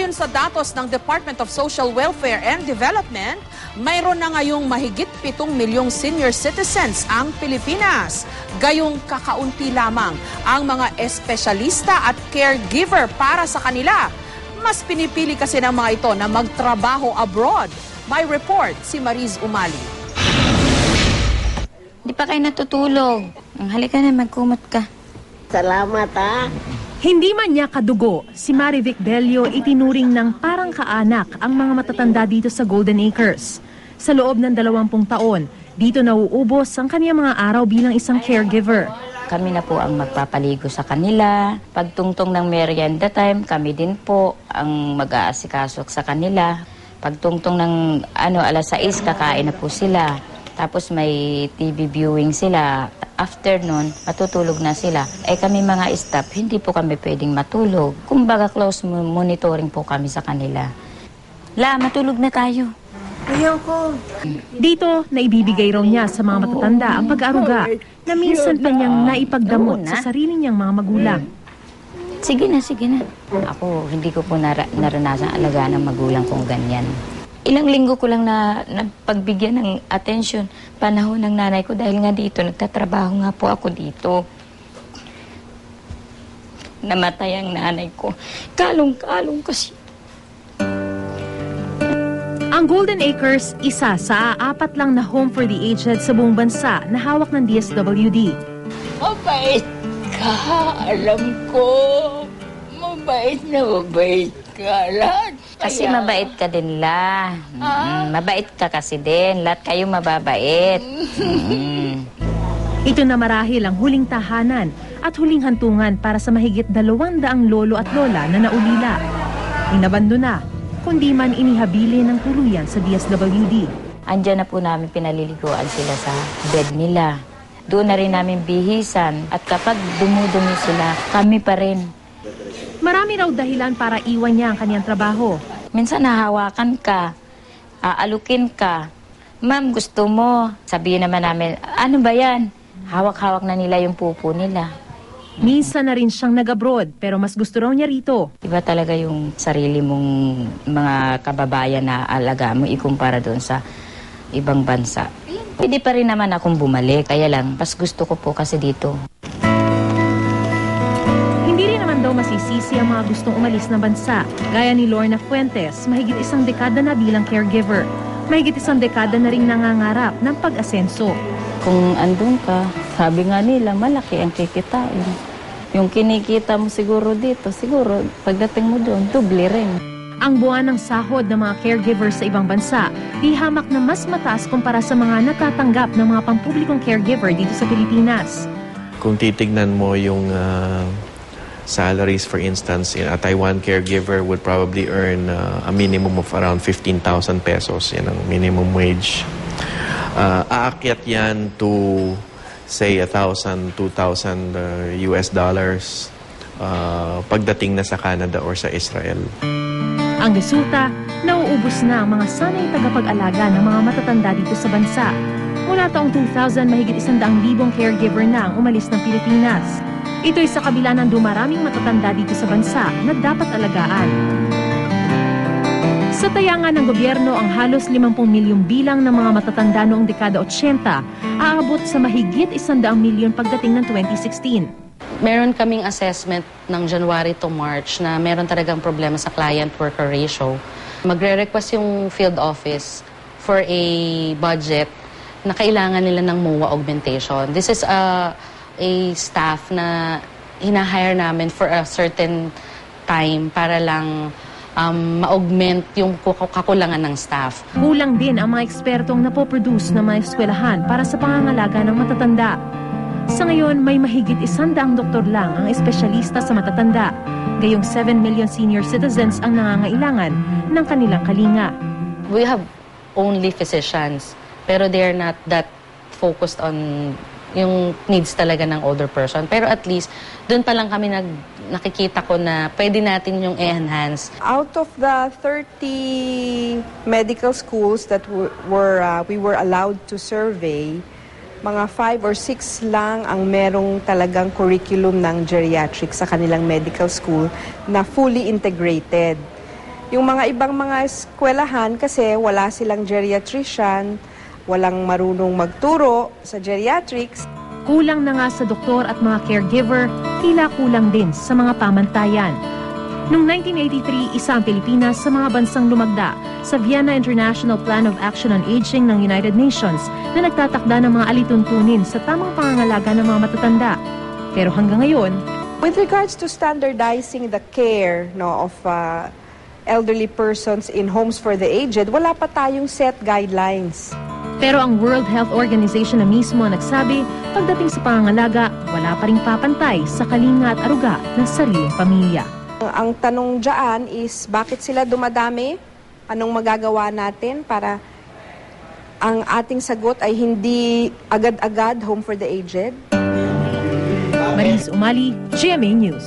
Ayon sa datos ng Department of Social Welfare and Development, mayroon na ngayong mahigit 7 milyong senior citizens ang Pilipinas. Gayong kakaunti lamang ang mga espesyalista at caregiver para sa kanila. Mas pinipili kasi ng mga ito na magtrabaho abroad. May report si Mariz Umali. Di pa kayo natutulog. Halika na, magkumot ka. Salamat ha. Hindi man niya kadugo, si Marivic Bello itinuring ng parang kaanak ang mga matatanda dito sa Golden Acres. Sa loob ng 20 taon, dito nauubos ang kaniyang mga araw bilang isang caregiver. Kami na po ang magpapaligo sa kanila. Pagtungtong ng merienda time, kami din po ang mag-aasikaso sa kanila. Pagtungtong ng alas 6, kakain na po sila. Tapos may TV viewing sila. After nun, matutulog na sila. Kami mga staff, hindi po kami pwedeng matulog. Kumbaga close monitoring po kami sa kanila. Matulog na tayo. Ayaw ko. Dito, naibibigay raw niya sa mga matatanda ang pag-aaruga na minsan pa niyang naipagdamot sa sarili niyang mga magulang. Sige na, sige na. Ako, hindi ko po naranasan alagaan ng magulang kong ganyan. Ilang linggo ko lang na pagbigyan ng atensyon panahon ng nanay ko dahil nga dito, nagtatrabaho nga po ako dito. Namatay ang nanay ko. Kalong-kalong kasi. Ang Golden Acres, isa sa 4 lang na home for the aged sa buong bansa na hawak ng DSWD. Mabait ka, alam ko. Mabait na mabait ka. Kasi mabait ka din, La. Mabait ka kasi din. Lahat kayo mababait. Ito na marahil ang huling tahanan at huling hantungan para sa mahigit 200 lolo at lola na naulila. Inabando na, kundi man inihabili ng tuluyan sa DSWD. Andiyan na po namin pinaliliguan sila sa bed nila. Doon na rin namin bihisan at kapag dumudumi sila, kami pa rin. Marami raw dahilan para iwan niya ang kanyang trabaho. Minsan nahawakan ka, aalukin ka. Ma'am, gusto mo? Sabihin naman namin, ano ba yan? Hawak-hawak na nila yung pupo nila. Minsan na rin siyang nag-abroad pero mas gusto raw niya rito. Iba talaga yung sarili mong mga kababayan na alaga mo ikumpara doon sa ibang bansa. Pwede pa rin naman akong bumalik, kaya lang, mas gusto ko po kasi dito. Hindi rin naman daw masisisi ang mga gustong umalis na bansa. Gaya ni Lorna Fuentes, mahigit 1 dekada na bilang caregiver. Mahigit 1 dekada na rin nangangarap ng pag-asenso. Kung andun ka, sabi nga nila, malaki ang kikitain. Yung kinikita mo siguro dito, siguro pagdating mo doon, doble rin. Ang buwan ng sahod ng mga caregivers sa ibang bansa, di hamak na mas mataas kumpara sa mga natatanggap ng mga pampublikong caregiver dito sa Pilipinas. Kung titignan mo yung salaries, for instance, a Taiwan caregiver would probably earn a minimum of around 15,000 pesos. Yan ang minimum wage. Aakyat yan to, say, 1,000, 2,000 US dollars pagdating na sa Canada or sa Israel. Ang resulta, nauubos na ang mga sanay tagapag-alaga ng mga matatanda dito sa bansa. Mula taong 2000, mahigit 100,000 caregiver na ang umalis ng Pilipinas. Ito'y sa kabila ng dumaraming matatanda dito sa bansa na dapat alagaan. Sa tayangan ng gobyerno, ang halos 50 milyong bilang ng mga matatanda noong dekada 80 aabot sa mahigit 100 milyon pagdating ng 2016. Meron kaming assessment ng January to March na meron talagang problema sa client-worker ratio. Magre-request yung field office for a budget na kailangan nila ng MOA augmentation. This is a staff na hinahire namin for a certain time para lang ma-augment yung kakulangan ng staff. Kulang din ang mga ekspertong napoproduce ng mga eskwelahan para sa pangangalaga ng matatanda. Sa ngayon, may mahigit 100 doktor lang ang espesyalista sa matatanda. Gayong 7 million senior citizens ang nangangailangan ng kanilang kalinga. We have only physicians, pero they're not that focused on yung needs talaga ng older person. Pero at least, doon pa lang kami nakikita ko na pwede natin yung enhance. Out of the 30 medical schools that we were allowed to survey, mga 5 or 6 lang ang merong talagang curriculum ng geriatrics sa kanilang medical school na fully integrated. Yung mga ibang mga eskwelahan kasi wala silang geriatrician, walang marunong magturo sa geriatrics. Kulang na nga sa doktor at mga caregiver, tila kulang din sa mga pamantayan. Noong 1983, isa ang Pilipinas sa mga bansang lumagda sa Vienna International Plan of Action on Aging ng United Nations na nagtatakda ng mga alituntunin sa tamang pangangalaga ng mga matatanda. Pero hanggang ngayon, With regards to standardizing the care of elderly persons in homes for the aged, wala pa tayong set guidelines. pero ang World Health Organization na mismo ang nagsabi, pagdating sa pangangalaga, wala pa ring papantay sa kalinga at aruga ng sariling pamilya. Ang tanong dyan is, bakit sila dumadami? Anong magagawa natin para ang ating sagot ay hindi agad-agad home for the aged? Maris Umali, GMA News.